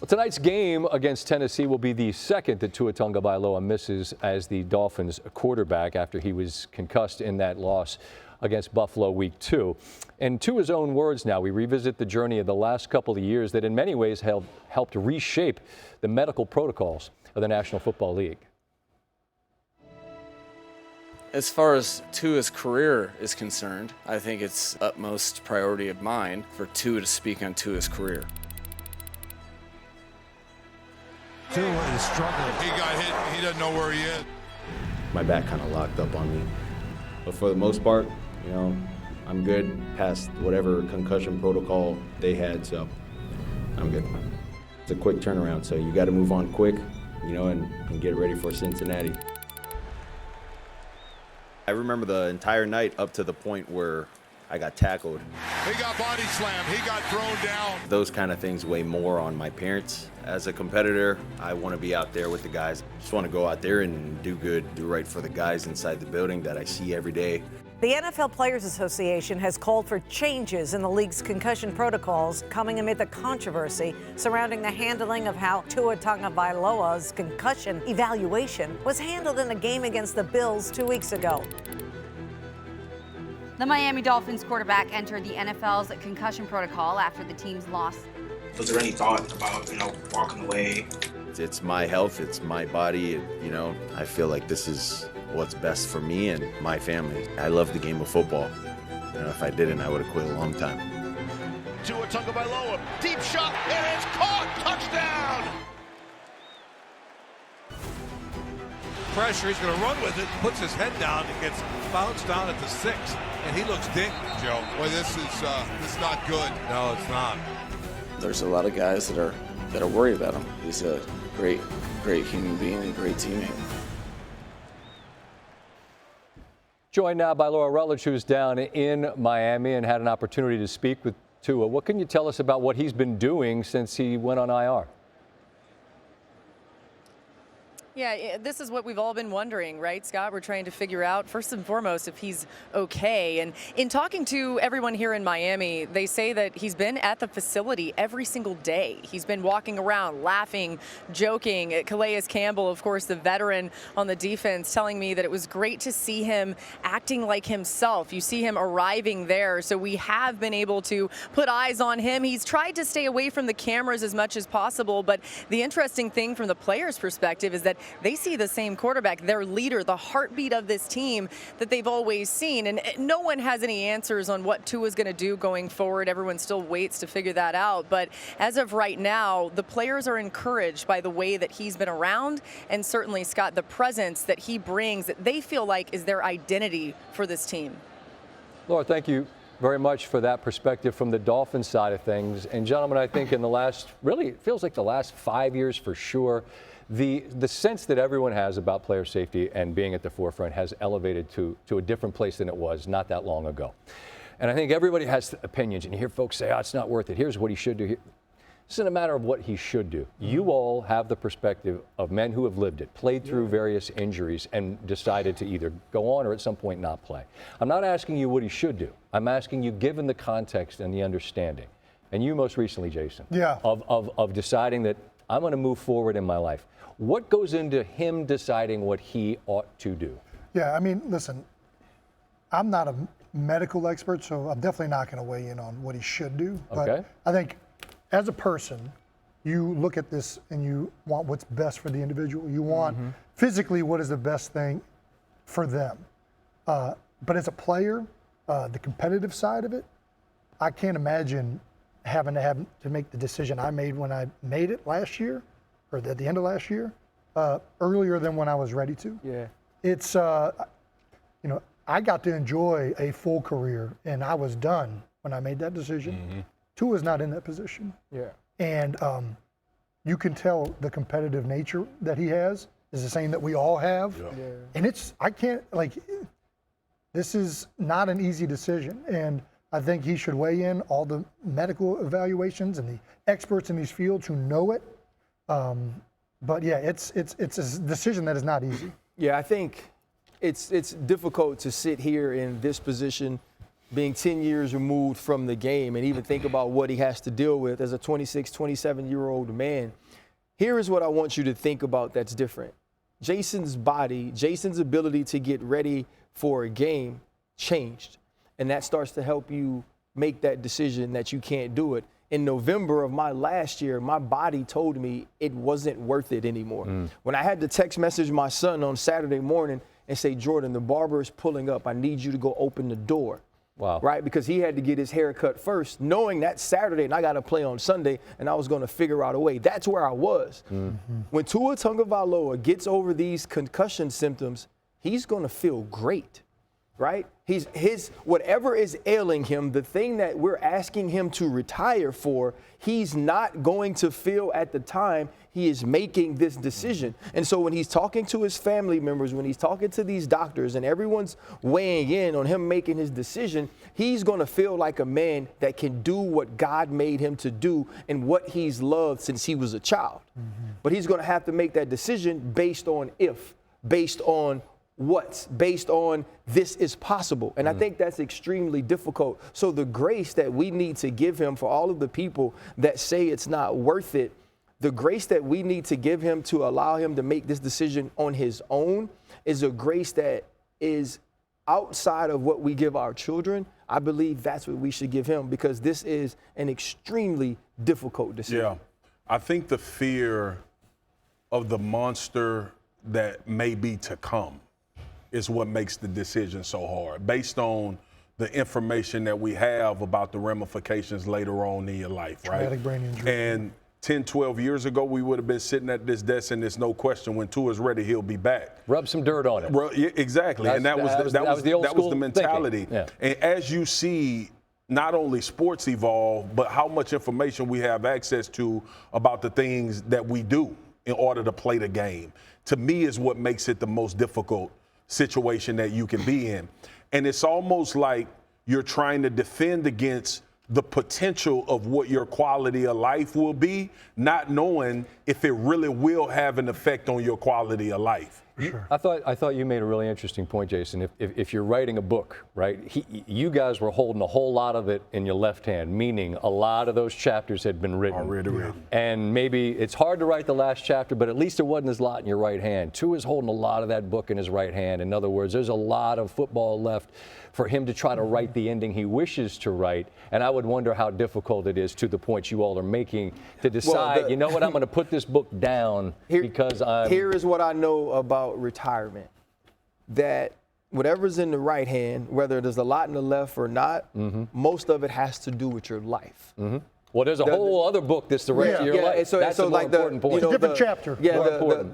Well, tonight's game against Tennessee will be the second that Tua Tagovailoa misses as the Dolphins quarterback after he was concussed in that loss against Buffalo Week 2. And to his own words now, we revisit the journey of the last couple of years that in many ways helped reshape the medical protocols of the National Football League. As far as Tua's career is concerned, I think it's utmost priority of mine for Tua to speak on Tua's career. Tua is struggling. He got hit. He doesn't know where he is. My back kind of locked up on me. But for the most part, I'm good past whatever concussion protocol they had, so I'm good. It's a quick turnaround, so you got to move on quick, and get ready for Cincinnati. I remember the entire night up to the point where I got tackled. He got body slammed. He got thrown down. Those kind of things weigh more on my parents. As a competitor, I want to be out there with the guys. Just want to go out there and do good, do right for the guys inside the building that I see every day. The NFL Players Association has called for changes in the league's concussion protocols, coming amid the controversy surrounding the handling of how Tua Tagovailoa's concussion evaluation was handled in a game against the Bills 2 weeks ago. The Miami Dolphins quarterback entered the NFL's concussion protocol after the team's loss. Was there any thought about, walking away? It's my health, it's my body, I feel like this is what's best for me and my family. I love the game of football. If I didn't, I would have quit a long time. Tua Tagovailoa, deep shot, and it's caught. Touchdown! Pressure, he's going to run with it, puts his head down, and gets bounced down at the 6, and he looks dinged, Joe. Boy, this is not good. No, it's not. There's a lot of guys that are worried about him. He's a great human being and a great teammate. Joined now by Laura Rutledge, who's down in Miami and had an opportunity to speak with Tua. What can you tell us about what he's been doing since he went on IR? Yeah, this is what we've all been wondering, right, Scott? We're trying to figure out, first and foremost, if he's okay. And in talking to everyone here in Miami, they say that he's been at the facility every single day. He's been walking around, laughing, joking. Calais Campbell, of course, the veteran on the defense, telling me that it was great to see him acting like himself. You see him arriving there. So we have been able to put eyes on him. He's tried to stay away from the cameras as much as possible. But the interesting thing from the players' perspective is that they see the same quarterback, their leader, the heartbeat of this team that they've always seen. And no one has any answers on what Tua's going to do going forward. Everyone still waits to figure that out. But as of right now, the players are encouraged by the way that he's been around, and certainly, Scott, the presence that he brings that they feel like is their identity for this team. Laura, thank you very much for that perspective from the Dolphins side of things. And gentlemen, I think in the last, really, it feels like the last 5 years for sure, the sense that everyone has about player safety and being at the forefront has elevated to a different place than it was not that long ago. And I think everybody has opinions, and you hear folks say, it's not worth it. Here's what he should do. This isn't a matter of what he should do. You all have the perspective of men who have lived it, played through various injuries, and decided to either go on or at some point not play. I'm not asking you what he should do. I'm asking you, given the context and the understanding, and you most recently, Jason, of deciding that I'm going to move forward in my life. What goes into him deciding what he ought to do? Yeah, I mean, listen, I'm not a medical expert, so I'm definitely not going to weigh in on what he should do. But I think as a person, you look at this and you want what's best for the individual. You want physically what is the best thing for them. But as a player, the competitive side of it, I can't imagine having to make the decision I made when I made it last year, or at the end of last year, earlier than when I was ready to. Yeah. It's, I got to enjoy a full career, and I was done when I made that decision. Tua's not in that position. Yeah. And you can tell the competitive nature that he has is the same that we all have. Yeah. And this is not an easy decision. And I think he should weigh in all the medical evaluations and the experts in these fields who know it. But yeah, it's a decision that is not easy. Yeah, I think it's difficult to sit here in this position being 10 years removed from the game, and even think about what he has to deal with as a 26, 27-year-old man. Here is what I want you to think about that's different. Jason's body, Jason's ability to get ready for a game changed. And that starts to help you make that decision that you can't do it. In November of my last year, my body told me it wasn't worth it anymore. When I had to text message my son on Saturday morning and say, Jordan, the barber is pulling up. I need you to go open the door. Wow. Right? Because he had to get his hair cut first, knowing that Saturday and I got to play on Sunday and I was going to figure out a way. That's where I was. When Tua Tagovailoa gets over these concussion symptoms, he's going to feel great. Right? His whatever is ailing him, the thing that we're asking him to retire for, he's not going to feel at the time he is making this decision. And so when he's talking to his family members, when he's talking to these doctors and everyone's weighing in on him making his decision, he's going to feel like a man that can do what God made him to do and what he's loved since he was a child. But he's going to have to make that decision based on based on what's, based on this is possible. And I think that's extremely difficult. So the grace that we need to give him for all of the people that say it's not worth it, the grace that we need to give him to allow him to make this decision on his own is a grace that is outside of what we give our children. I believe that's what we should give him, because this is an extremely difficult decision. Yeah. I think the fear of the monster that may be to come is what makes the decision so hard, based on the information that we have about the ramifications later on in your life, right? Traumatic brain injury. And 10, 12 years ago, we would have been sitting at this desk, and there's no question when Tua's ready, he'll be back. Rub some dirt on it. Yeah, exactly. And that was the mentality. Yeah. And as you see not only sports evolve, but how much information we have access to about the things that we do in order to play the game, to me is what makes it the most difficult situation that you can be in. And it's almost like you're trying to defend against the potential of what your quality of life will be, not knowing if it really will have an effect on your quality of life. Sure. I thought you made a really interesting point, Jason. If you're writing a book, right, you guys were holding a whole lot of it in your left hand, meaning a lot of those chapters had been written. Already written. And maybe it's hard to write the last chapter, but at least there wasn't as lot in your right hand. Tua's holding a lot of that book in his right hand. In other words, there's a lot of football left for him to try to write the ending he wishes to write. And I would wonder how difficult it is, to the point you all are making, to decide, you know what, I'm going to put this book down because I'm... Here is what I know about retirement, that whatever's in the right hand, whether there's a lot in the left or not, most of it has to do with your life. Well, there's a whole other book that's the rest of your life. So, that's so a more like important point. It's a different chapter. Yeah,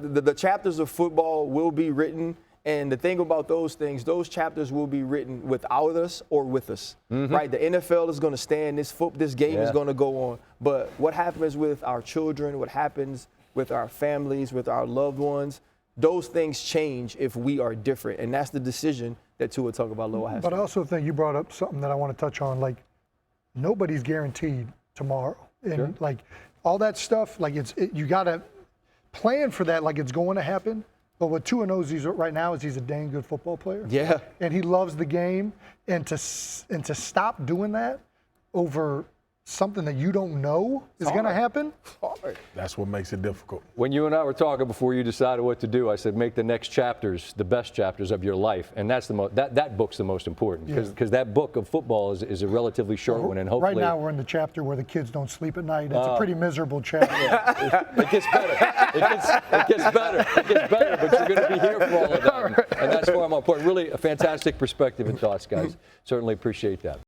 the chapters of football will be written. And the thing about those things, those chapters will be written without us or with us, right? The NFL is going to stand. This game is going to go on. But what happens with our children, what happens with our families, with our loved ones, those things change if we are different. And that's the decision that Tua Tagovailoa has. But I also think you brought up something that I want to touch on. Like, nobody's guaranteed tomorrow. And, like, all that stuff, like, you got to plan for that like it's going to happen. But what Tua knows right now is he's a dang good football player. Yeah. And he loves the game. And to stop doing that over something that you don't know is going to happen. That's what makes it difficult. When you and I were talking before you decided what to do, I said make the next chapters the best chapters of your life, and that's that book's the most important, because that book of football is a relatively short one, and hopefully. Right now we're in the chapter where the kids don't sleep at night. It's a pretty miserable chapter. It gets better. It gets better, but you're going to be here for all of that, and that's why I'm important. Really, a fantastic perspective and thoughts, guys. Certainly appreciate that.